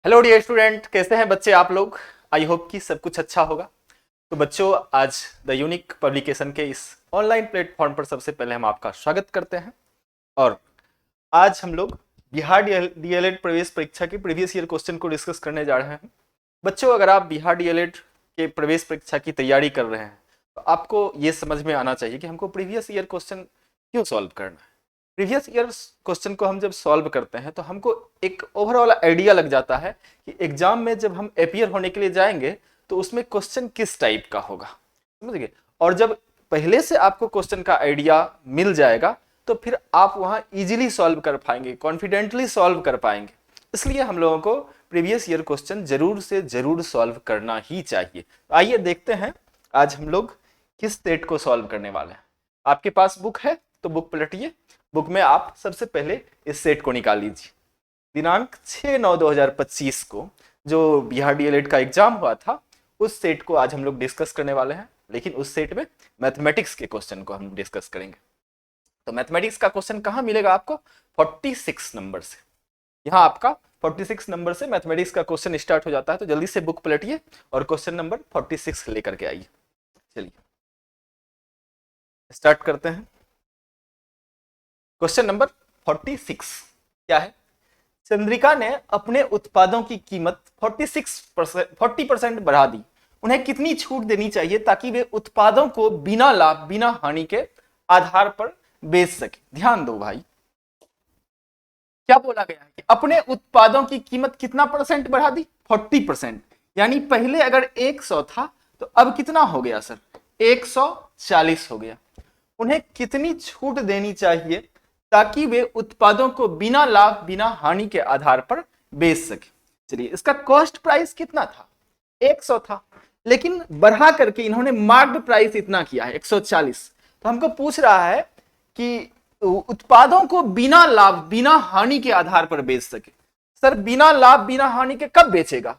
Hello dear student, कैसे हैं बच्चे आप लोग। आई होप कि सब कुछ अच्छा होगा। तो बच्चों, आज द यूनिक पब्लिकेशन के इस ऑनलाइन प्लेटफॉर्म पर सबसे पहले हम आपका स्वागत करते हैं। और आज हम लोग बिहार डीएलएड प्रवेश परीक्षा के प्रीवियस ईयर क्वेश्चन को डिस्कस करने जा रहे हैं। बच्चों, अगर आप बिहार डीएलएड के प्रवेश परीक्षा की तैयारी कर रहे हैं तो आपको ये समझ में आना चाहिए कि हमको प्रीवियस ईयर क्वेश्चन क्यों सॉल्व करना है। प्रीवियस ईयर क्वेश्चन को हम जब सॉल्व करते हैं तो हमको एक ओवरऑल आइडिया लग जाता है कि एग्जाम में जब हम अपियर होने के लिए जाएंगे तो उसमें क्वेश्चन किस टाइप का होगा, समझ गए। और जब पहले से आपको क्वेश्चन का आइडिया मिल जाएगा तो फिर आप वहां इजीली सॉल्व कर पाएंगे, कॉन्फिडेंटली सॉल्व कर पाएंगे। इसलिए हम लोगों को प्रीवियस ईयर क्वेश्चन जरूर से जरूर सॉल्व करना ही चाहिए। आइए देखते हैं आज हम लोग किस सेट को सॉल्व करने वाले हैं। आपके पास बुक है तो बुक पलटिए। बुक में आप सबसे पहले इस सेट को निकाल लीजिए। दिनांक 6/9/2025 को जो बिहार डीएलएड का एग्जाम हुआ था उस सेट को आज हम लोग डिस्कस करने वाले हैं। लेकिन उस सेट में मैथमेटिक्स के क्वेश्चन को हम डिस्कस करेंगे। तो मैथमेटिक्स का क्वेश्चन कहाँ मिलेगा आपको? 46 नंबर से। यहाँ आपका 46 नंबर से मैथमेटिक्स का क्वेश्चन स्टार्ट हो जाता है। तो जल्दी से बुक पलटिए और क्वेश्चन नंबर 46 लेकर के आइए। चलिए स्टार्ट करते हैं। क्वेश्चन नंबर 46 क्या है? चंद्रिका ने अपने उत्पादों की कीमत 40% बढ़ा दी। उन्हें कितनी छूट देनी चाहिए ताकि वे उत्पादों को बिना लाभ बिना हानि के आधार पर बेच सके? ध्यान दो भाई, क्या बोला गया है कि अपने उत्पादों की कीमत कितना परसेंट बढ़ा दी? 40%। यानी पहले अगर 100 था तो अब कितना हो गया सर? 140 हो गया। उन्हें कितनी छूट देनी चाहिए ताकि वे उत्पादों को बिना लाभ बिना हानि के आधार पर बेच सके? चलिए, इसका कॉस्ट प्राइस कितना था? 100 था, लेकिन बढ़ा करके इन्होंने मार्क्ड प्राइस इतना किया है 140। तो हमको पूछ रहा है कि उत्पादों को बिना लाभ बिना हानि के आधार पर बेच सके। सर, बिना लाभ बिना हानि के कब बेचेगा?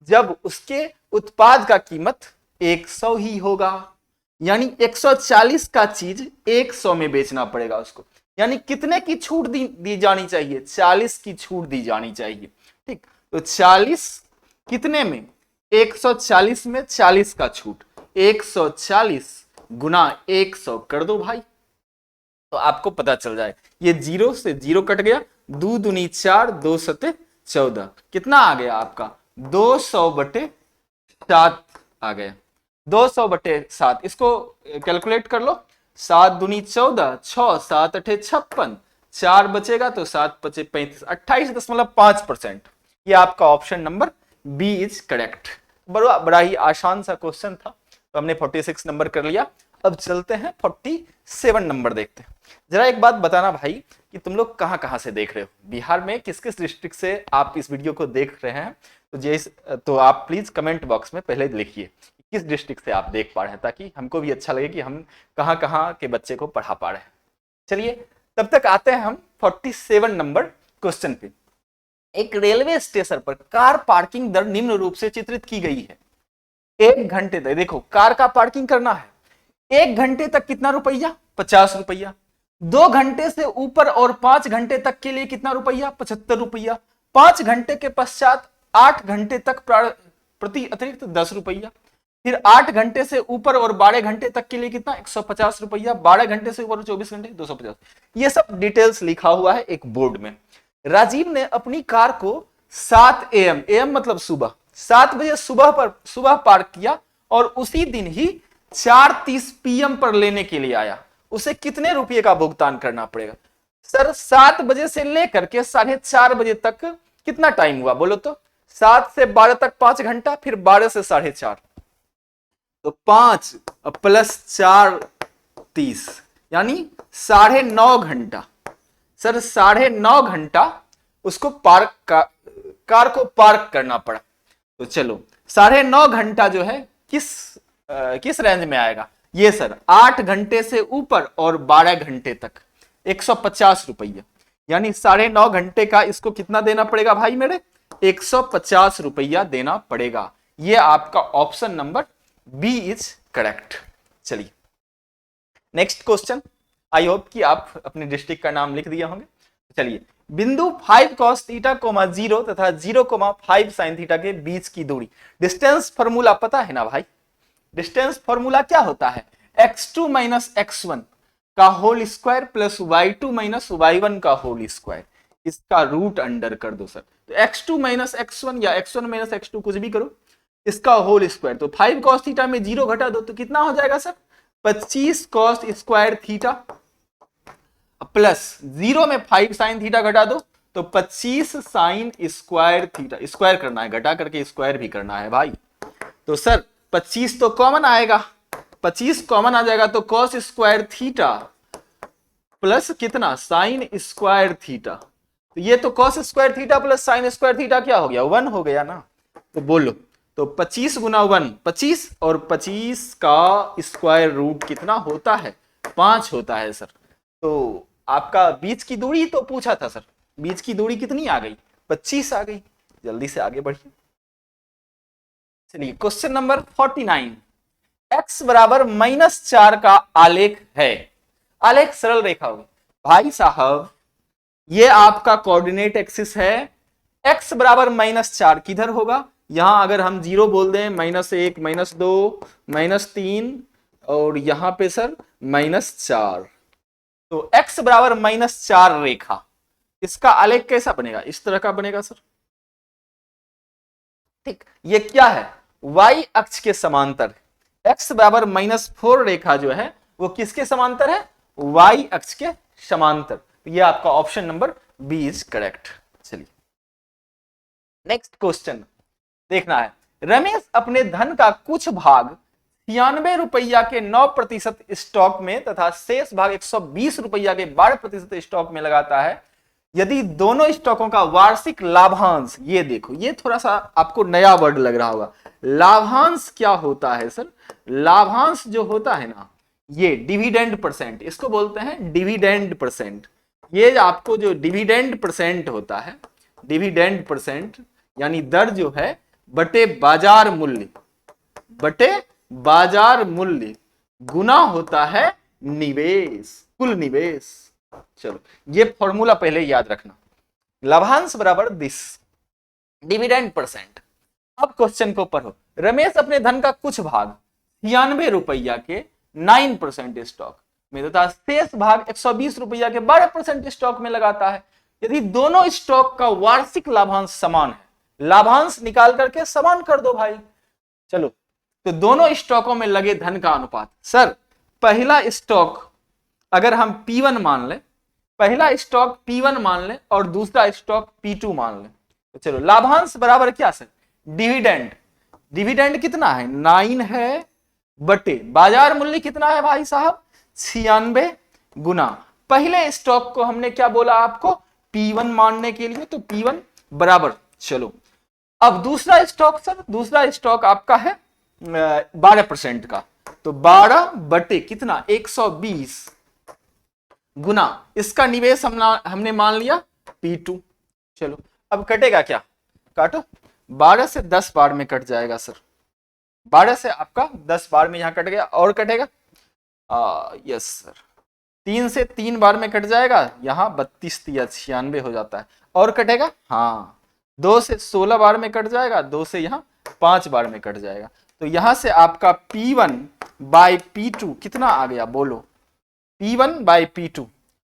जब उसके उत्पाद का कीमत 100 ही होगा। यानी 140 का चीज 100 में बेचना पड़ेगा उसको। यानी कितने की छूट दी जानी चाहिए? 40 की छूट दी जानी चाहिए। ठीक, तो 40 कितने में? 140 में 40 का छूट। 140 गुना 100 कर दो भाई, तो आपको पता चल जाए। ये 0 से 0 कट गया, 2 दूनी 4, 2 सते 14। कितना आ गया आपका? 200/7 आ गया। 200/7 इसको कैलकुलेट कर लो। 7 दूनी 14, 6 7 8 56, 4 बचेगा तो 7 5 35, 28.5%। ये आपका option number B is correct. बड़ा ही आसान सा क्वेश्चन था, तो हमने 46 नंबर कर लिया। अब चलते हैं 47 नंबर देखते हैं। जरा एक बात बताना भाई कि तुम लोग कहां कहां से देख रहे हो, बिहार में किस किस डिस्ट्रिक्ट से आप इस वीडियो को देख रहे हैं। तो आप प्लीज कमेंट बॉक्स में पहले लिखिए किस डिस्ट्रिक्ट से आप देख पा रहे हैं, ताकि हमको भी अच्छा लगे कि हम कहां कहां के बच्चे को पढ़ा पा रहे हैं। चलिए, तब तक आते हैं हम 47 नंबर क्वेश्चन पे। एक रेलवे स्टेशन पर कार पार्किंग दर निम्न रूप से चित्रित की गई है। 1 घंटे तक, देखो कार का पार्किंग करना है, 1 घंटे तक कितना रुपया? 50 रुपया। 2 घंटे से ऊपर और 5 घंटे तक के लिए कितना रुपया? 75 रुपया। 5 घंटे के पश्चात 8 घंटे तक प्रति अतिरिक्त 10 रुपया। फिर 8 घंटे से ऊपर और 12 घंटे तक के लिए कितना? 150 रुपया। 12 घंटे से ऊपर 24 घंटे 250। ये सब डिटेल्स लिखा हुआ है एक बोर्ड में। राजीव ने अपनी कार को 7 AM, AM मतलब सुबह, 7 बजे सुबह पार्क किया और उसी दिन ही 4:30 PM पर लेने के लिए आया। उसे कितने रुपए का भुगतान करना पड़ेगा? सर, 7 बजे से लेकर के 4:30 बजे तक कितना टाइम हुआ बोलो तो? 7 से 12 तक 5 घंटा, फिर 12 से 4:30, तो 5 प्लस 4 30, यानी 9.5 घंटा। सर, 9.5 घंटा उसको कार को पार्क करना पड़ा। तो चलो, 9.5 घंटा जो है किस रेंज में आएगा? ये सर 8 घंटे से ऊपर और 12 घंटे तक 150 रुपया। यानी 9.5 घंटे का इसको कितना देना पड़ेगा भाई मेरे? 150 रुपया देना पड़ेगा। ये आपका option number B is correct. चलिए नेक्स्ट क्वेश्चन। आई होप कि आप अपने डिस्ट्रिक्ट का नाम लिख दिए होंगे। चलिए, बिंदु 5 cos थीटा, 0 तथा 0, 5 sin थीटा के बीच की दूरी। डिस्टेंस फॉर्मूला पता है ना भाई? डिस्टेंस फॉर्मूला क्या होता है? x2 माइनस x1 का whole square plus y2 minus y1 का होल स्क्वायर, इसका रूट अंडर कर दो सर। तो x2 माइनस x1 या x1 माइनस x2 कुछ भी करो, इसका होल स्क्वायर। तो 5 cos थीटा में 0 घटा दो तो कितना हो जाएगा sir? 25 cos square theta plus 0 में 5 sin थीटा घटा दो तो 25 sin स्क्वायर थीटा। स्क्वायर करना है, घटा करके स्क्वायर भी करना है भाई। तो सर 25 तो कॉमन आएगा, 25 कॉमन आ जाएगा तो cos स्क्वायर थीटा प्लस कितना sin स्क्वायर थीटा। तो ये तो cos square theta plus sin square theta क्या हो गया? 1 हो गया ना। तो बोलो, तो 25 गुना 1 25 और 25 का स्क्वायर रूट कितना होता है? 5 होता है सर। तो आपका बीच की दूरी तो पूछा था सर, बीच की दूरी कितनी आ गई? 25 आ गई। जल्दी से आगे बढ़िए। चलिए क्वेश्चन नंबर 49, x बराबर -4 का आलेख है। आलेख सरल रेखा होगी भाई साहब, ये आपका कोऑर्डिनेट एक्सिस है। x बराबर -4 किधर होगा? यहां अगर हम 0 बोल दें, -1 -2 -3 और यहां पे सर -4, तो x बराबर -4 रेखा, इसका आलेख कैसा बनेगा? इस तरह का बनेगा सर। ठीक, ये क्या है? y अक्ष के समांतर। x बराबर -4 रेखा जो है वो किसके समांतर है? y अक्ष के समांतर। ये आपका option number B is correct. चलिए नेक्स्ट क्वेश्चन देखना है। रमेश अपने धन का कुछ भाग 96 रुपया के 9% स्टॉक में तथा शेष भाग 120 रुपया के 12% स्टॉक में लगाता है। यदि दोनों स्टॉकों का वार्षिक लाभांश, ये देखो, ये थोड़ा सा आपको नया वर्ड लग रहा होगा। लाभांश क्या होता है सर? लाभांश जो होता है ना, ये डिविडेंड परसेंट, इसको बोलते हैं डिविडेंड परसेंट। ये आपको जो डिविडेंड परसेंट होता है, डिविडेंड परसेंट यानी दर जो है बटे बाजार मूल्य, बटे बाजार मूल्य गुना होता है निवेश, कुल निवेश। चलो ये फॉर्मूला पहले याद रखना, लाभांश बराबर दिस डिविडेंड परसेंट। अब क्वेश्चन को पढ़ो। रमेश अपने धन का कुछ भाग 96 रुपया के 9% स्टॉक में तथा शेष भाग 120 रुपया के 12% स्टॉक में लगाता है। यदि दोनों स्टॉक का वार्षिक लाभांश समान है, लाभांश निकाल करके समान कर दो भाई। चलो, तो दोनों स्टॉकों में लगे धन का अनुपात। सर पहला स्टॉक अगर हम P1 मान लें, पहला स्टॉक P1 मान लें और दूसरा स्टॉक P2 मान लें, तो चलो लाभांश बराबर क्या सर? डिविडेंड। डिविडेंड कितना है? 9 है, बटे बाजार मूल्य कितना है भाई साहब? 96 गुना पहले स्टॉक को हमने क्या बोला आपको? P1 मानने के लिए, तो P1 बराबर। चलो अब दूसरा स्टॉक सर, दूसरा स्टॉक आपका है 12% का, तो 12 बटे कितना? 120 गुना इसका निवेश हमने मान लिया P2। चलो अब कटेगा क्या? काटो, 12 से 10 बार में कट जाएगा सर, 12 से आपका 10 बार में यहां कट गया, और कटेगा यस सर, 3 से 3 बार में कट जाएगा, यहां 32 या 96 हो जाता है, और कटेगा हाँ 2 से 16 बार में कट जाएगा, 2 से यहां 5 बार में कट जाएगा। तो यहां से आपका P1 बाई P2 कितना आ गया बोलो? P1 बाई P2,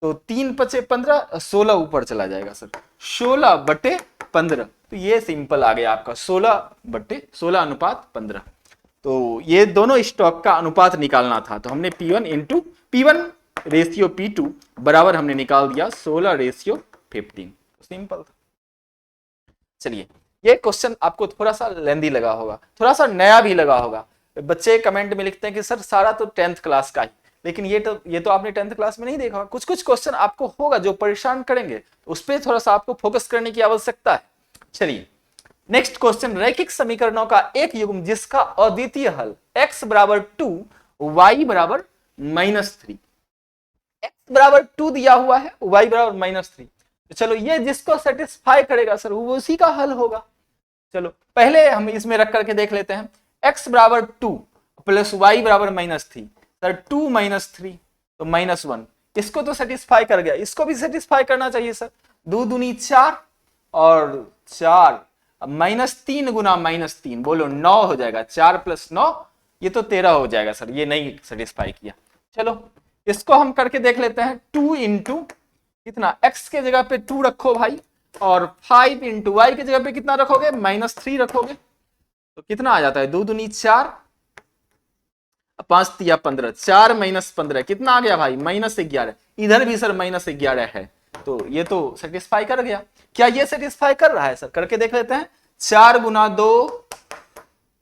तो 3 पचे 15, 16 ऊपर चला जाएगा सर, 16 बटे 15। तो ये सिंपल आ गया आपका 16 बटे 16 अनुपात 15। तो ये दोनों स्टॉक का अनुपात निकालना था, तो हमने P1 into P1 ratio P2 बराबर हमने निकाल दिया 16 रेशियो 15। सिंपल था। चलिए ये क्वेश्चन आपको थोड़ा सा लेंदी लगा होगा, थोड़ा सा नया भी लगा होगा। बच्चे कमेंट में लिखते हैं कि सर सारा तो 10th क्लास का ही, लेकिन ये तो आपने 10th क्लास में नहीं देखा होगा। कुछ कुछ क्वेश्चन आपको होगा जो परेशान करेंगे, उस पर थोड़ा सा आपको फोकस करने की आवश्यकता है। चलिए नेक्स्ट क्वेश्चन, रैखिक समीकरणों का एक युग्म जिसका अद्वितीय हल x बराबर 2 y बराबर -3, x बराबर 2 दिया हुआ है, y बराबर -3, तो चलो ये जिसको सेटिस्फाई करेगा सर वो उसी का हल होगा। चलो पहले हम इसमें रख करके देख लेते हैं, x बराबर 2 प्लस y बराबर -3, सर 2 - 3 तो -1, इसको तो सेटिस्फाई कर गया, इसको भी सेटिस्फाई करना चाहिए सर, दो दूनी 4 और 4 -3 गुना -3, बोलो 9 हो जाएगा। 4 + 9 ये तो 13 हो जाएगा सर, ये नहीं सेटिस्फाई किया। चलो इसको हम करके देख लेते हैं। 2 इंटू कितना, x के जगह पे 2 रखो भाई, और 5 इंटू वाई के जगह पे कितना रखोगे, -3 रखोगे, तो कितना आ जाता है, 2 दूनी 4, 5 तिया 15, 4 - 15 कितना आ गया भाई, -11। इधर भी सर -11 है, तो ये तो सेटिस्फाई कर गया। क्या ये सेटिस्फाई कर रहा है सर, करके देख लेते हैं। 4 गुना 2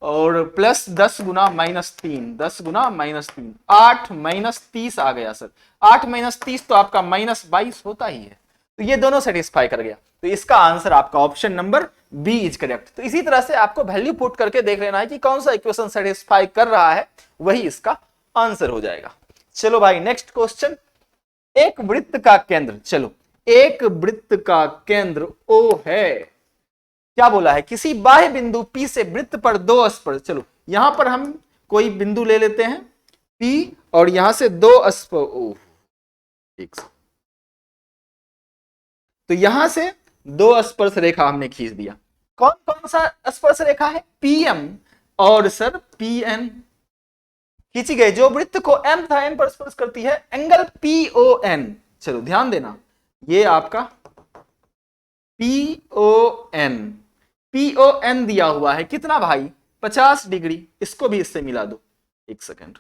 और प्लस 10 गुना -3, 10 गुना -3, 8 -30 आ गया सर। 8 -30 तो आपका -22 होता ही है, तो ये दोनों सेटिस्फाई कर गया। तो इसका आंसर आपका option number B is correct. तो इसी तरह से आपको वैल्यू पुट करके देख लेना है कि कौन सा इक्वेशन सेटिस्फाई कर रहा है, वही इसका आंसर हो जाएगा। चलो भाई नेक्स्ट क्वेश्चन। एक वृत्त का केंद्र, चलो एक वृत्त का केंद्र O है। क्या बोला है, किसी बाह्य बिंदु P से वृत्त पर 2 स्पर्श, चलो यहां पर हम कोई बिंदु ले लेते हैं P और यहां से 2 स्पर्श, ठीक, तो यहां से 2 स्पर्श रेखा हमने खींच दिया। कौन कौन सा स्पर्श रेखा है, PM और सर PN खींची गई, जो वृत्त को M तथा N पर स्पर्श करती है, एंगल PON। चलो ध्यान देना, ये आपका PON दिया हुआ है, कितना भाई, 50 डिग्री। इसको भी इससे मिला दो, एक सेकेंड।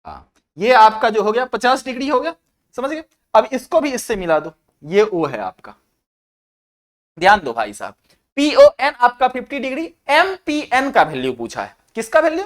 हाँ, ये आपका जो हो गया 50 डिग्री हो गया, समझ गए। अब इसको भी इससे मिला दो, ये O है आपका। ध्यान दो भाई साहब, PON आपका 50 डिग्री, MPN का वैल्यू पूछा है। किसका वैल्यू,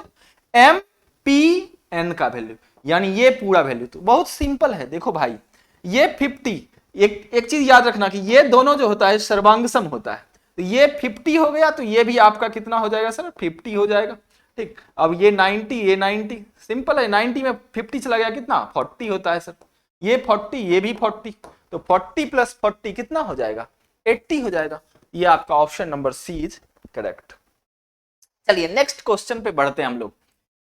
MPN का वैल्यू, यानी ये पूरा वैल्यू। तो बहुत सिंपल है, देखो भाई ये 50, एक चीज याद रखना कि ये दोनों जो होता है सर्वांग सम होता है, तो ये 50 हो गया, तो ये भी आपका कितना हो जाएगा सर, 50 हो जाएगा। ठीक, अब ये 90, ये 90, सिंपल है, 90 में 50 चला गया, कितना 40 होता है सर। ये 40, ये भी 40, तो 40 + 40 कितना हो जाएगा, 80 हो जाएगा। ये आपका option number C is correct. चलिए नेक्स्ट क्वेश्चन पे बढ़ते हैं हम लोग।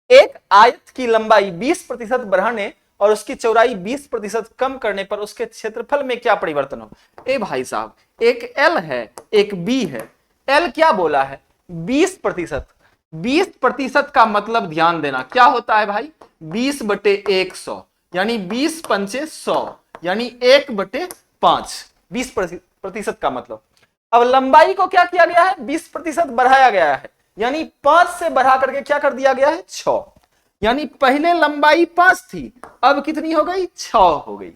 एक आयत की लंबाई 20% बढ़ाने और उसकी चौड़ाई 20% कम करने पर उसके क्षेत्रफल में क्या परिवर्तन हो। ए भाई साहब, एक L है, एक B है। L क्या बोला है, 20%। 20% का मतलब ध्यान देना क्या होता है भाई, 20/100, यानी 20 पंचे 100, यानी 1/5, 20% का मतलब। अब लंबाई को क्या किया गया है, 20% बढ़ाया गया है, यानी 5 से बढ़ा करके क्या कर दिया गया है, 6, यानी पहले लंबाई 5 थी, अब कितनी हो गई, 6 हो गई।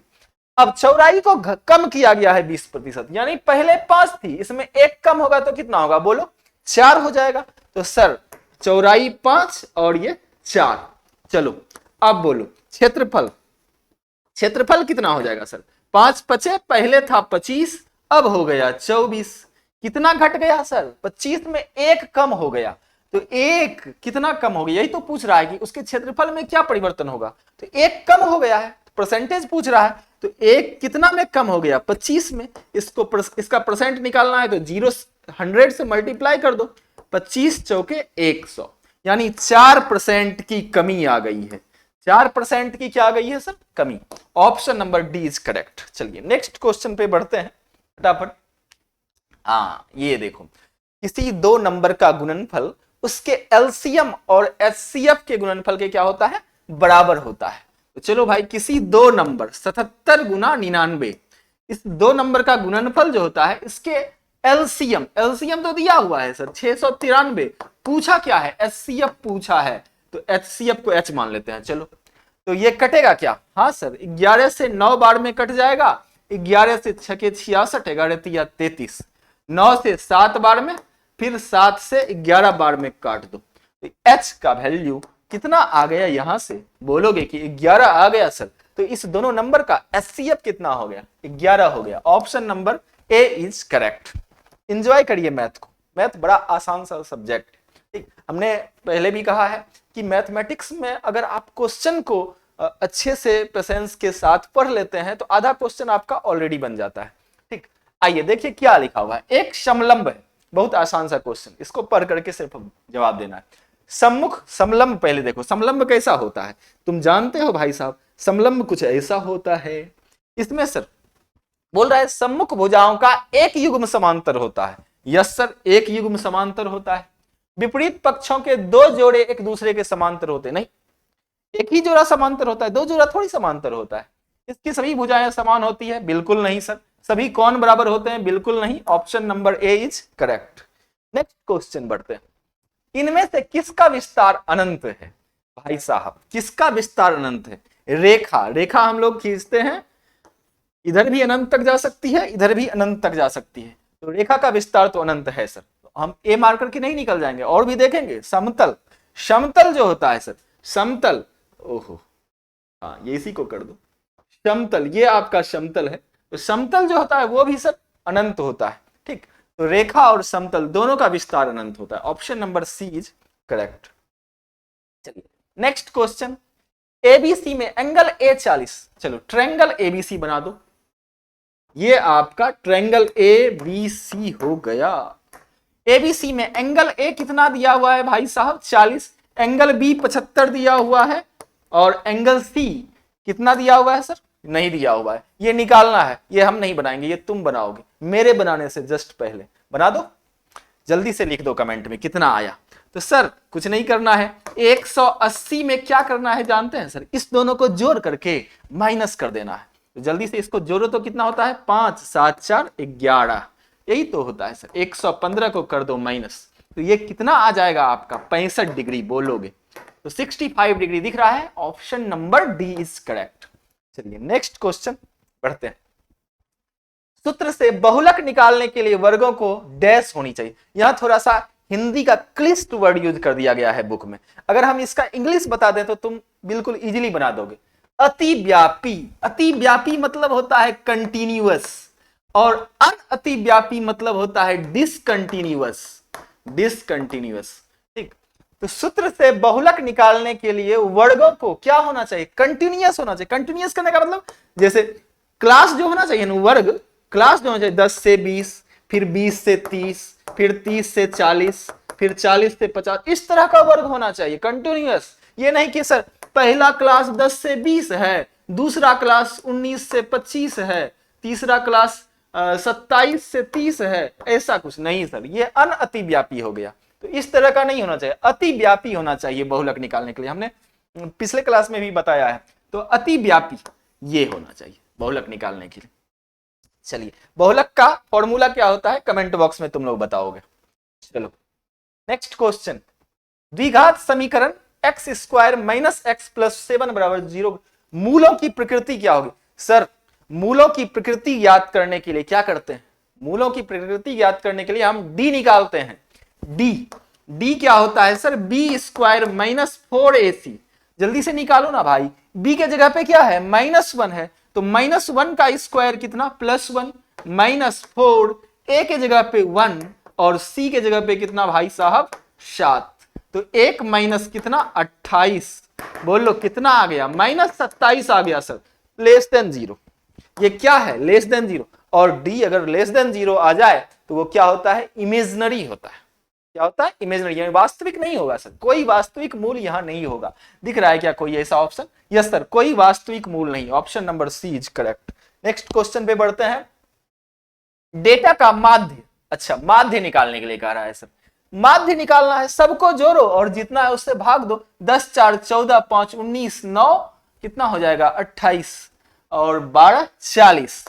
अब चौड़ाई को कम किया गया है 20%, यानी पहले 5 थी, इसमें 1 कम होगा तो कितना होगा, बोलो 4 हो जाएगा। तो सर चौड़ाई 5 और ये 4। चलो अब बोलो क्षेत्रफल, क्षेत्रफल कितना हो जाएगा सर, 5 पचे, पहले था 25, अब हो गया 24। कितना घट गया सर, 25 में 1 कम हो गया, तो 1 कितना कम हो गया, यही तो पूछ रहा है कि उसके क्षेत्रफल में क्या परिवर्तन होगा। तो 1 कम हो गया है, परसेंटेज पूछ रहा है, तो 1 कितना में कम हो गया, 25 में। इसका परसेंट निकालना है तो 100 से मल्टीप्लाई कर दो, 25 चौके 100, यानी 4% की कमी आ गई है। 4% की क्या आ गई है सर, कमी। Option number D is correct. चलिए नेक्स्ट क्वेश्चन पे बढ़ते हैं फटाफट। हाँ ये देखो, किसी 2 नंबर का गुणनफल उसके एलसीएम और एचसीएफ के गुणनफल के क्या होता है, बराबर होता है। तो चलो भाई, किसी 2 नंबर 77 गुना 99, इस 2 नंबर का गुणनफल जो होता है, इसके एलसीएम, एलसीएम तो दिया हुआ है सर 693, पूछा क्या है, एचसीएफ पूछा है, तो एचसीएफ को एच मान लेते हैं। चलो तो ये कटेगा क्या, हाँ सर 11 से 9 बार में कट जाएगा, 11 से 6 के 66, 11 तिया 33, 9 से 7 बार में, फिर 7 से 11 बार में काट दो, तो h का वैल्यू कितना आ गया, यहां से बोलोगे कि 11 आ गया सर, तो इस दोनों नंबर का एचसीएफ कितना हो गया, 11 हो गया। Option number A is correct. Enjoy करिए मैथ को, मैथ बड़ा आसान सा सब्जेक्ट। ठीक, हमने पहले भी कहा है कि मैथमेटिक्स में अगर आप क्वेश्चन को अच्छे से पेशेंस के साथ पढ़ लेते हैं तो आधा क्वेश्चन आपका ऑलरेडी बन जाता है। ठीक, आइए देखिए क्या लिखा हुआ है। एक समलंब है, बहुत आसान सा क्वेश्चन, इसको पढ़ करके सिर्फ जवाब देना है। सम्मुख समलंब पहले देखो, समलंब कैसा होता है तुम जानते हो भाई साहब, समलंब कुछ ऐसा होता है। इसमें सर बोल रहा है सम्मुख भुजाओं का एक युग्म समांतर होता है। यस सर, एक युग्म समांतर होता है। विपरीत पक्षों के दो जोड़े एक दूसरे के समांतर होते नहीं, एक ही जोड़ा समांतर होता है, दो जोड़ा थोड़ी समांतर होता है। इसकी सभी भुजाएं समान होती है? बिल्कुल नहीं सर। सभी कौन बराबर होते हैं? बिल्कुल नहीं। Option number A is correct. Next question बढ़ते हैं। इनमें से किसका विस्तार अनंत है? भाई साहब किसका विस्तार अनंत है? रेखा, रेखा हम लोग खींचते हैं, इधर भी अनंत तक जा सकती है, इधर भी अनंत तक जा सकती है, तो रेखा का विस्तार तो अनंत है सर। तो हम ए मार करके नहीं निकल जाएंगे, और भी देखेंगे। समतल, समतल जो होता है सर, समतल, ओहो हाँ ये इसी को कर दो, समतल, ये आपका समतल है। तो समतल जो होता है वो भी सर अनंत होता है, ठीक। तो रेखा और समतल दोनों का विस्तार अनंत होता है। Option number C is correct. चलिए नेक्स्ट क्वेश्चन। एबीसी में एंगल ए 40, चलो ट्रायंगल एबीसी बना दो। ये आपका ट्रायंगल एबीसी हो गया। एबीसी में एंगल ए कितना दिया हुआ है भाई साहब? 40। एंगल बी 75 दिया हुआ है, और एंगल सी कितना दिया हुआ है सर? नहीं दिया हुआ है। ये निकालना है, ये हम नहीं बनाएंगे, ये तुम बनाओगे मेरे बनाने से जस्ट पहले। बना दो, जल्दी से लिख दो कमेंट में कितना आया। तो सर कुछ नहीं करना है, 180 में क्या करना है जानते हैं सर? इस दोनों को जोड़ करके माइनस कर देना है। तो जल्दी से इसको जोड़ो तो कितना होता है? 5 7 4 11, यही तो होता है सर। 115 को कर दो माइनस, तो ये कितना आ जाएगा आपका? 65 डिग्री बोलोगे तो 65 डिग्री दिख रहा है। Option number D is correct. चलिए नेक्स्ट क्वेश्चन बढ़ते हैं। सूत्र से बहुलक निकालने के लिए वर्गों को डैश होनी चाहिए। यहां थोड़ा सा हिंदी का क्लिष्ट वर्ड यूज कर दिया गया है बुक में। अगर हम इसका इंग्लिश बता दें तो तुम बिल्कुल इजीली बना दोगे। अतिव्यापी, अतिव्यापी मतलब होता है कंटिन्यूअस, और अनअतिव्यापी मतलब होता है डिसकंटिन्यूअस, डिसकंटिन्यूअस, ठीक। तो सूत्र से बहुलक निकालने के लिए वर्गों को क्या होना चाहिए? कंटिन्यूअस होना चाहिए। कंटिन्यूअस करने का मतलब जैसे क्लास जो होना चाहिए ना, वर्ग क्लास जो होना चाहिए 10 से 20, फिर 20 से 30, फिर 30 से 40, फिर 40 से 50, इस तरह का वर्ग होना चाहिए कंटिन्यूअस। ये नहीं कि सर पहला क्लास 10 से 20 है, दूसरा क्लास 19 से 25 है, तीसरा क्लास 27 से 30 है, ऐसा कुछ नहीं सर, ये अनअतिव्यापी हो गया। तो इस तरह का नहीं होना चाहिए, अतिव्यापी होना चाहिए बहुलक निकालने के लिए। हमने पिछले क्लास में भी बताया है। तो अतिव्यापी ये होना चाहिए बहुलक निकालने के लिए। चलिए बहुलक का फॉर्मूला क्या होता है कमेंट बॉक्स में तुम लोग बताओगे। चलो नेक्स्ट क्वेश्चन। द्विघात समीकरण x square minus x plus 7 बराबर 0, मूलों की प्रकृति क्या होगी? सर मूलों की प्रकृति याद करने के लिए क्या करते हैं? मूलों की प्रकृति याद करने के लिए हम डी निकालते हैं। डी, डी क्या होता है sir? B square minus 4ac। जल्दी से निकालो ना भाई, बी के जगह पे क्या है? -1 है, तो -1 का स्क्वायर कितना? +1, -4, ए के जगह पे 1 और सी के जगह पे कितना भाई साहब? 7। तो 1 माइनस कितना? 28। बोलो कितना आ गया? -27 आ गया सर, लेस देन 0। ये क्या है? Less than 0। और डी अगर लेस देन 0 आ जाए तो वो क्या होता है? इमेजिनरी होता है। क्या होता है? इमेजिनरी, यानी वास्तविक नहीं होगा सर, कोई वास्तविक मूल यहां नहीं होगा। दिख रहा है क्या कोई ऐसा ऑप्शन? यस सर, कोई वास्तविक मूल नहीं। Option number C is correct. Next question पे बढ़ते हैं। डेटा का माध्य, अच्छा माध्य निकालने के लिए कह रहा है सर। माध्य निकालना है, सबको जोड़ो और जितना है उससे भाग दो। 10 4 14, 5 19, 9 कितना हो जाएगा? 28 और 12 40,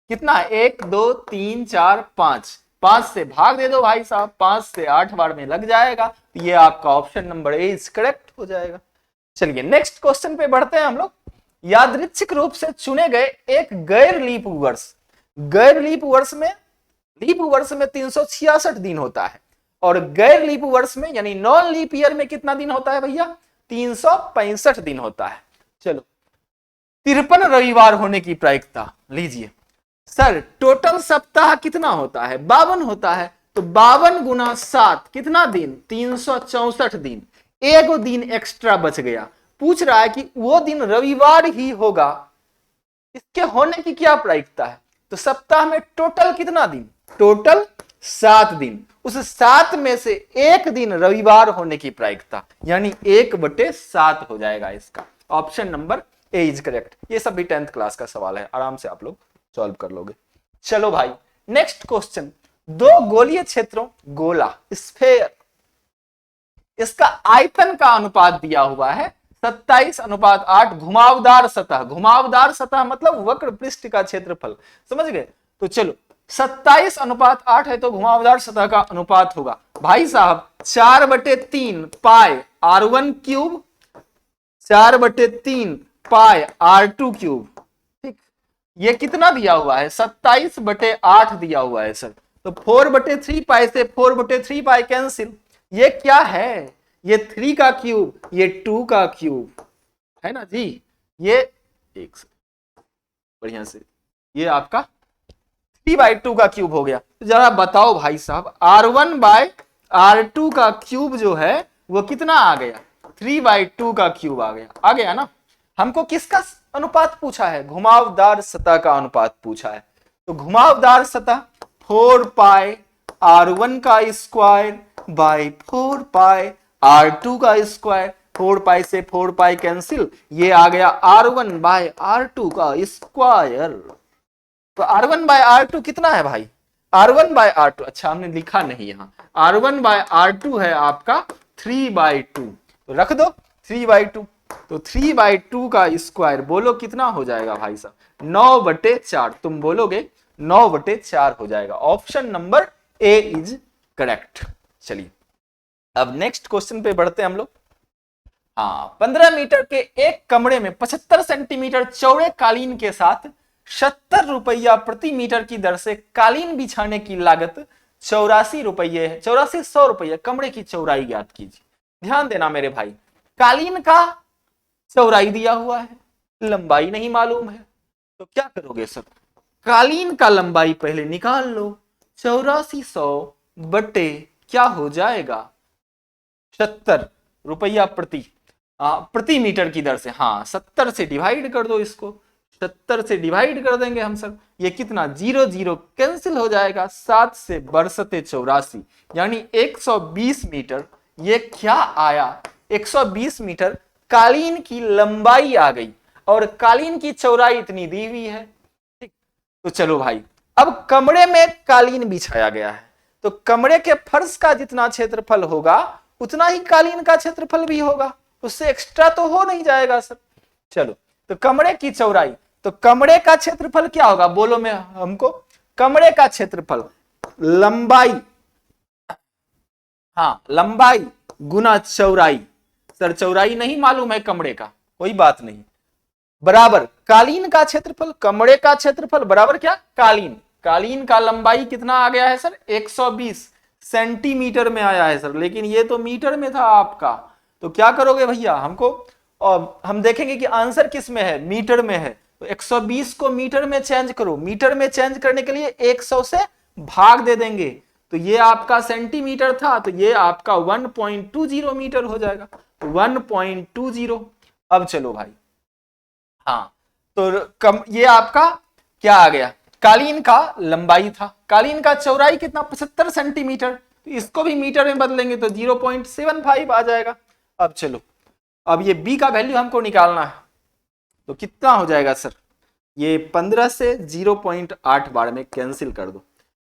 कितना है? 1 2 3 4 5, 5 से भाग दे दो भाई साहब, 5 से 8 बार में लग जाएगा। तो ये आपका option number A is correct हो जाएगा। चलिए नेक्स्ट क्वेश्चन पे बढ़ते हैं हम लोग। यादृच्छिक रूप से चुने गए एक गैर लीप वर्ष, गैर लीप वर्ष में, लीप वर्ष में 366 दिन होता है, और गैर लीप वर्ष में यानी नॉन लीप ईयर में कितना दिन होता है भैया? 365 दिन होता है। चलो 53 रविवार होने की प्रायिकता लीजिए। सर टोटल सप्ताह कितना होता है? 52 होता है, तो 52 गुना 7 कितना दिन? 364 दिन। एक दिन एक्स्ट्रा बच गया। पूछ रहा है कि वो दिन रविवार ही होगा, इसके होने की क्या प्रायिकता है? तो सप्ताह में टोटल कितना दिन? टोटल 7 दिन, उस 7 में से एक दिन रविवार होने की प्रायिकता, यानी 1/7 हो जाएगा इसका। Option number A is correct. ये सब भी 10th क्लास का सवाल है, आराम से आप लोग सॉल्व कर लोगे। चलो भाई नेक्स्ट क्वेश्चन, दो गोलीय क्षेत्रों गोला स्फेयर, इसका आयतन का अनुपात दिया हुआ है 27:8। घुमावदार सतह, घुमावदार सतह मतलब वक्र पृष्ठ का क्षेत्रफल, समझ गए। तो चलो 27:8 है तो घुमावदार सतह का अनुपात होगा भाई साहब 4/3 पाई r1 क्यूब, 4/3 पाई r2 क्यूब। ठीक, ये कितना दिया हुआ है 27/8 दिया हुआ है सर। तो 4/3 पाई से 4/3 पाई कैंसिल, ये क्या है, ये 3 का क्यूब, ये 2 का क्यूब है ना जी। ये एक बढ़िया से ये आपका 3/2 का क्यूब हो गया। तो जरा बताओ भाई साहब r1/r2 का क्यूब जो है वो कितना आ गया, 3/2 का क्यूब आ गया ना। हमको किसका अनुपात पूछा है, घुमावदार सतह का अनुपात पूछा है। तो घुमावदार सतह 4 पाई r1 का स्क्वायर बाई 4 पाई r2 का स्क्वायर, 4 पाई से 4 पाई कैंसिल, ये आ गया r1/r2 का स्क्वायर। तो r1/r2 कितना है भाई, r1/r2, अच्छा हमने लिखा नहीं यहां, r1/r2 है आपका 3/2, तो रख दो 3/2। तो 3/2 का स्क्वायर बोलो कितना हो जाएगा भाई साहब, 9/4। तुम बोलोगे 9/4 हो जाएगा। Option number A is correct. चलिए अब नेक्स्ट क्वेश्चन पे बढ़ते हैं हम लोग। हाँ, 15 मीटर के एक कमरे में 75 सेंटीमीटर चौड़े कालीन के साथ 70 रुपया प्रति मीटर की दर से कालीन बिछाने की लागत 84 रुपये है, 8400 रुपये। कमरे की चौड़ाई ज्ञात कीजिए। ध्यान देना मेरे भाई, कालीन का चौड़ाई दिया हुआ है, लंबाई नहीं मालूम है, तो क्या करोगे सर, कालीन का लंबाई पहले निकाल लो, 8400 बटे क्या हो जाएगा 70 रुपया प्रति मीटर की दर से। हाँ 70 से डिवाइड कर दो इसको, 70 से डिवाइड कर देंगे हम सर, ये कितना 0 0 कैंसिल हो जाएगा, 7 से बरसते 84 यानी 120 मीटर। ये क्या आया 120 मीटर कालीन की लंबाई आ गई और कालीन की चौड़ाई इतनी दी हुई है। ठीक, तो चलो भाई अब कमरे में कालीन बिछाया गया है, तो कमरे के फर्श का जितना क्षेत्रफल होगा उतना ही कालीन का क्षेत्रफल भी होगा, उससे एक्स्ट्रा तो हो नहीं जाएगा सर। चलो तो कमरे की चौड़ाई, तो कमरे का क्षेत्रफल क्या होगा बोलो, मैं हमको कमरे का क्षेत्रफल लंबाई, हाँ लंबाई गुना चौड़ाई, सर चौड़ाई नहीं मालूम है कमरे का, कोई बात नहीं, बराबर कालीन का क्षेत्रफल, कमरे का क्षेत्रफल बराबर क्या कालीन, कालीन का लंबाई कितना आ गया है सर 120 सेंटीमीटर में आया है सर, लेकिन ये तो मीटर में था आपका। तो क्या करोगे भैया हमको, और हम देखेंगे कि आंसर किस में है, मीटर में है, तो 120 को मीटर में चेंज करो, मीटर में चेंज करने के लिए 100 से भाग दे देंगे, तो ये आपका सेंटीमीटर था, तो ये आपका 1.20 मीटर हो जाएगा, तो 1.20। अब चलो भाई, हाँ तो ये आपका क्या आ गया, कालीन का लंबाई था, कालीन का चौड़ाई कितना 75 सेंटीमीटर, तो इसको भी मीटर में बदलेंगे तो 0.75 आ जाएगा। अब चलो अब ये b का वैल्यू हमको निकालना है, तो कितना हो जाएगा सर, ये 15 से 0.8 बार में कैंसिल कर दो,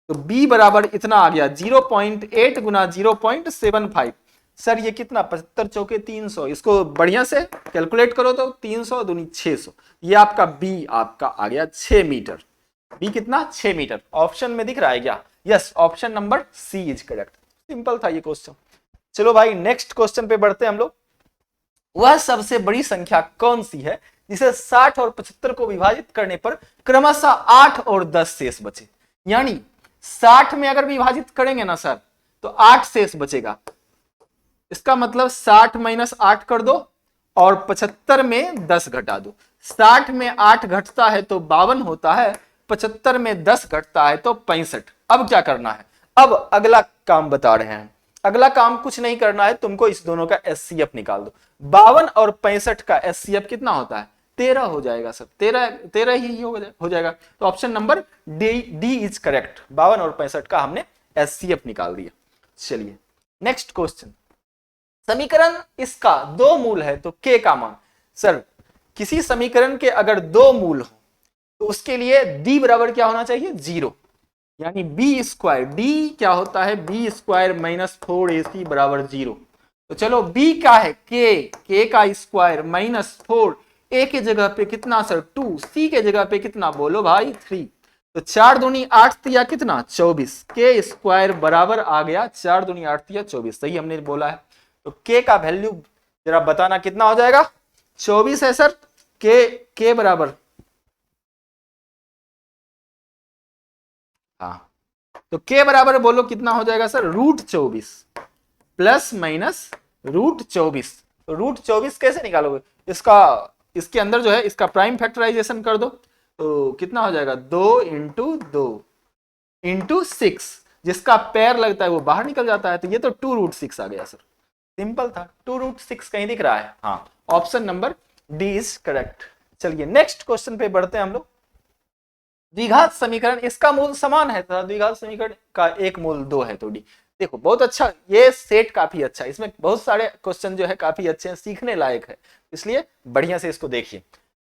तो b बराबर इतना आ गया 0.8 गुना 0.75। सर ये कितना 75 चौके 300, इसको बढ़िया से कैलकुलेट करो तो 300 दूनी 600, ये आपका b आपका आ गया 6 मीटर, b कितना 6 मीटर। ऑप्शन में दिख रहा है क्या, yes option number C is correct. Simple था ये क्वेश्चन। चलो भाई नेक्स्ट क्वेश्चन पे बढ़ते हैं हम लोग। वह सबसे बड़ी संख्या कौन सी है जिसे 60 और 75 को विभाजित करने पर क्रमशः 8 और 10 शेष बचे, यानी 60 में अगर विभाजित करेंगे ना सर तो 8 शेष बचेगा, इसका मतलब 60 - 8 कर दो और 75 में 10 घटा दो, 60 में 8 घटता है तो 52 होता है, 75 में 10 घटता है तो 65। अब क्या करना है, अब अगला काम बता रहे हैं, अगला काम कुछ नहीं करना है, तुमको इस दोनों का एचसीएफ निकाल दो। 52 और 65 का एचसीएफ कितना होता है 13 हो जाएगा सर, 13 ही हो जाएगा। तो option number D is correct, 52 और 65 का हमने HCF निकाल दिया। चलिए नेक्स्ट क्वेश्चन, समीकरण इसका दो मूल है तो k का मान। सर किसी समीकरण के अगर दो मूल हो तो उसके लिए d बराबर क्या होना चाहिए, 0, यानी बी स्क्वायर, डी क्या होता है, बी स्क्वायर माइनस 4ac बराबर 0। तो चलो b क्या है, k का स्क्वायर माइनस 4, a के जगह पे कितना सर 2, c के जगह पे कितना बोलो भाई 3, तो 4 दूनी 8 तिया कितना 24, के स्क्वायर बराबर आ गया 4 दूनी 8 तिया 24, सही हमने बोला है। तो k का वैल्यू जरा बताना कितना हो जाएगा, 24 है सर, k बराबर, हाँ तो k बराबर बोलो कितना हो जाएगा सर, √24 प्लस माइनस √24। तो √24 कैसे निकालोगे, इसके अंदर जो है इसका प्राइम फैक्टराइजेशन कर दो, तो कितना हो जाएगा 2 इंटू 2 इंटू 6, जिसका पैर लगता है वो बाहर निकल जाता है, तो ये तो 2√6 आ गया सर, सिंपल था। 2√6 कहीं दिख रहा है, हाँ option number D is correct. चलिए नेक्स्ट क्वेश्चन पे बढ़ते हैं हम लोग। द्विघात समीकरण इसका मूल समान है तथा द्विघात समीकरण का एक मूल 2 है, तो डी। देखो बहुत अच्छा, ये सेट काफी अच्छा है, इसमें बहुत सारे क्वेश्चन जो है काफी अच्छे हैं, सीखने लायक है, इसलिए बढ़िया से इसको देखिए।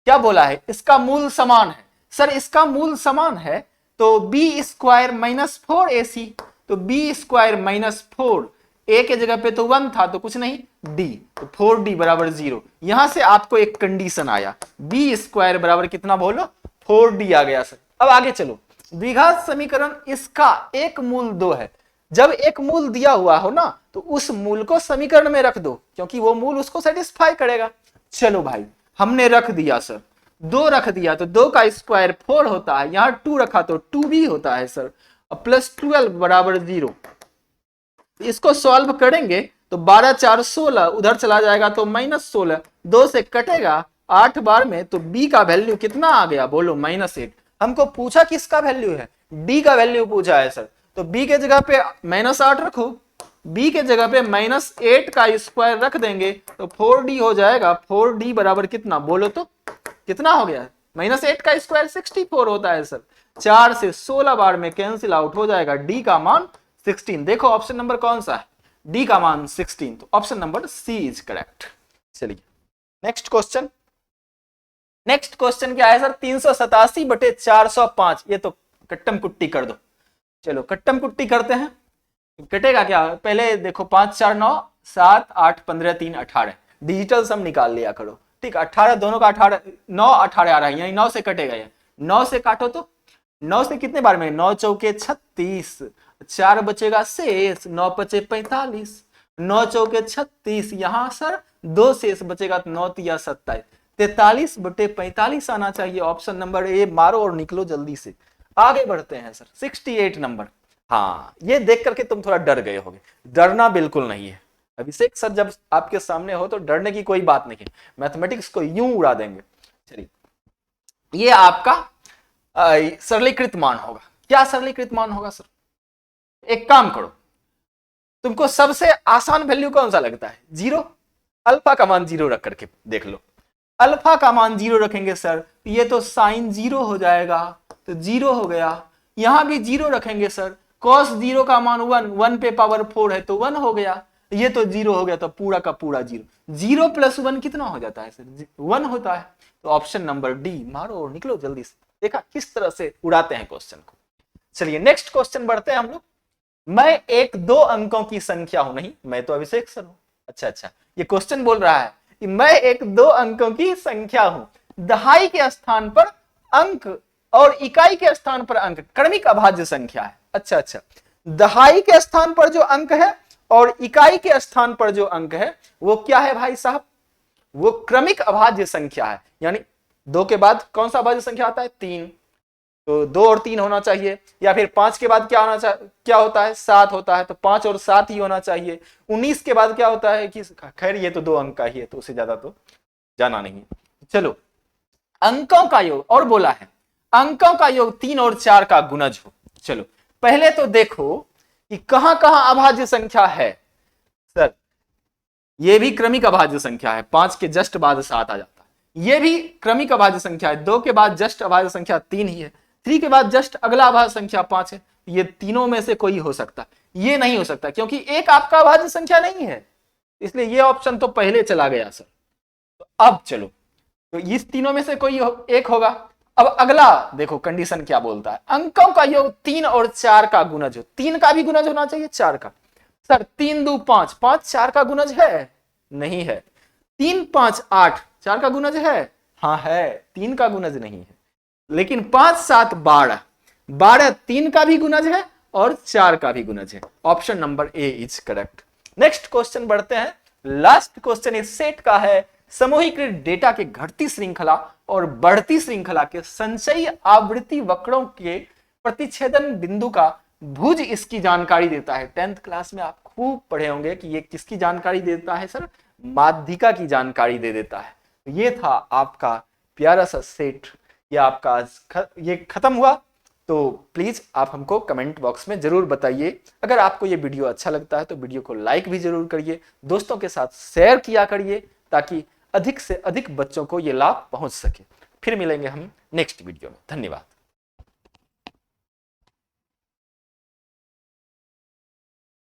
क्या बोला है, इसका मूल समान है। सर इसका मूल समान है तो बी स्क्वायर माइनस 4ac, तो बी स्क्वायर माइनस 4, ए के जगह पे तो 1 था तो कुछ नहीं, डी, तो 4d बराबर 0। यहां से आपको एक कंडीशन आया, बी स्क्वायर बराबर कितना बोलो 4d आ गया सर। अब आगे चलो, द्विघात समीकरण इसका एक मूल 2 है। जब एक मूल दिया हुआ हो ना तो उस मूल को समीकरण में रख दो, क्योंकि वो मूल उसको सेटिस्फाई करेगा। चलो भाई हमने रख दिया सर, 2 रख दिया तो 2 का स्क्वायर 4 होता है, यहां 2 रखा तो 2b होता है सर, प्लस 12 बराबर 0। इसको सॉल्व करेंगे तो 12 4 16, उधर चला जाएगा तो -16, 2 से कटेगा 8 बार में, तो b का वैल्यू कितना आ गया बोलो -8। हमको पूछा किसका वैल्यू है, d का वैल्यू पूछा है सर, तो b के जगह पे -8 रखो, b के जगह पे -8 का स्क्वायर रख देंगे तो 4d हो जाएगा। 4d बराबर कितना बोलो तो कितना हो गया, -8 का स्क्वायर 64 होता है सर, 4 से 16 बार में कैंसिल आउट हो जाएगा, d का मान 16। देखो ऑप्शन नंबर कौन सा है, d का मान 16, तो option number C is correct. चलिए नेक्स्ट क्वेश्चन, नेक्स्ट क्वेश्चन क्या है सर, 387/405, ये तो कट्टम कुट्टी कर दो। चलो कट्टम कुट्टी करते हैं, कटेगा क्या, पहले देखो 5 4 9 7 8 15 3 18, डिजिटल सम निकाल लिया करो, ठीक। 18 दोनों का 18, 9 18 आ रहा है, यानी 9 से कटेगा, ये 9 से काटो तो 9 से कितने बार में, 9 चौके 36, 4 बचेगा शेष, 9 बचे 45, 9 चौके 36, यहां सर 2 शेष बचेगा तो 9 तिया 27, 43/45 आना चाहिए। ऑप्शन नंबर ए मारो और निकलो जल्दी से। आगे बढ़ते हैं सर 68 नंबर। हाँ ये देख करके तुम थोड़ा डर गए होगे, डरना बिल्कुल नहीं है। अभिषेक सर जब आपके सामने हो तो डरने की कोई बात नहीं है, मैथमेटिक्स को यूं उड़ा देंगे। चलिए ये आपका सरलीकृत मान होगा। क्या सरलीकृत मान होगा सर, एक काम करो, तुमको सबसे आसान वैल्यू कौन सा लगता है, 0, अल्फा का मान 0 रख करके देख लो। अल्फा का मान 0 रखेंगे सर ये तो साइन 0 हो जाएगा, तो 0 हो गया। यहां भी 0 रखेंगे सर, cos 0 का मान 1, 1 पे पावर 4 है तो 1 हो गया, ये तो 0 हो गया, तो पूरा का पूरा 0, 0 + 1 कितना हो जाता है सर, 1 होता है। तो ऑप्शन नंबर डी मारो और निकलो जल्दी से। देखा किस तरह से उड़ाते हैं क्वेश्चन को। चलिए नेक्स्ट क्वेश्चन बढ़ते हैं हम लोग। मैं एक 2 अंकों की संख्या हूं, नहीं मैं तो अभिषेक सर हूं, अच्छा ये क्वेश्चन बोल रहा है कि मैं एक 2 अंकों की संख्या हूं, दहाई के स्थान पर अंक और इकाई के स्थान पर अंक क्रमिक अभाज्य संख्या है। अच्छा दहाई के स्थान पर जो अंक है और इकाई के स्थान पर जो अंक है वो क्या है भाई साहब, वो क्रमिक अभाज्य संख्या है। यानी 2 के बाद कौन सा अभाज्य संख्या आता है, 3, तो 2 और 3 होना चाहिए। या फिर 5 के बाद क्या होता है, 7 होता है, तो 5 और 7 ही होना चाहिए। 19 के बाद क्या होता है कि खैर ये तो 2 अंक का ही है, तो उससे ज्यादा तो जाना नहीं। चलो अंकों का योग, और बोला है अंकों का योग 3 और 4 का गुणज हो। चलो पहले तो देखो कि कहां कहां अभाज्य संख्या है सर, ये भी क्रमिक अभाज्य संख्या है, 5 के जस्ट बाद 7 आ जाता है। ये भी क्रमिक अभाज्य संख्या है, 2 के बाद जस्ट अभाज्य संख्या 3 ही है, 3 के बाद जस्ट अगला अभाज्य संख्या 5 है, ये तीनों में से कोई हो सकता, ये नहीं हो सकता क्योंकि एक आपका अभाज्य संख्या नहीं है, इसलिए ये ऑप्शन तो पहले चला गया सर। तो अब चलो, तो इस तीनों में से कोई एक होगा। अब अगला देखो कंडीशन क्या बोलता है, अंकों का योग 3 और 4 का गुणज हो। 3 का भी गुणज होना चाहिए 4 का। सर 3 2 5, 5 4 का गुणज है? नहीं है। 3 5 8 4 का गुणज है? हाँ है। 3 का गुणज नहीं है। लेकिन 5 7 12, 12 3 का भी गुणज है और 4 का भी गुणज है। Option number A is correct. Next question बढ़ते हैं। लास्ट क्वेश्चन इस सेट का है, समूहीकृत डेटा के घटती श्रृंखला और बढ़ती श्रृंखला के संचयी आवृत्ति वक्रों के प्रतिच्छेदन बिंदु का भुज इसकी जानकारी देता है। 10th क्लास में आप खूब पढ़े होंगे कि ये किसकी जानकारी देता है सर? माध्यिका की जानकारी दे देता है। ये था आपका प्यारा सा सेट। ये आपका ये खत्म हुआ। तो प्लीज आप हमको कमेंट बॉक्स में जरूर बताइए। अगर आपको ये वीडियो अच्छा लगता है तो वीडियो को लाइक भी जरूर करिए, दोस्तों के साथ शेयर किया करिए ताकि अधिक से अधिक बच्चों को ये लाभ पहुंच सके। फिर मिलेंगे हम नेक्स्ट वीडियो में। धन्यवाद।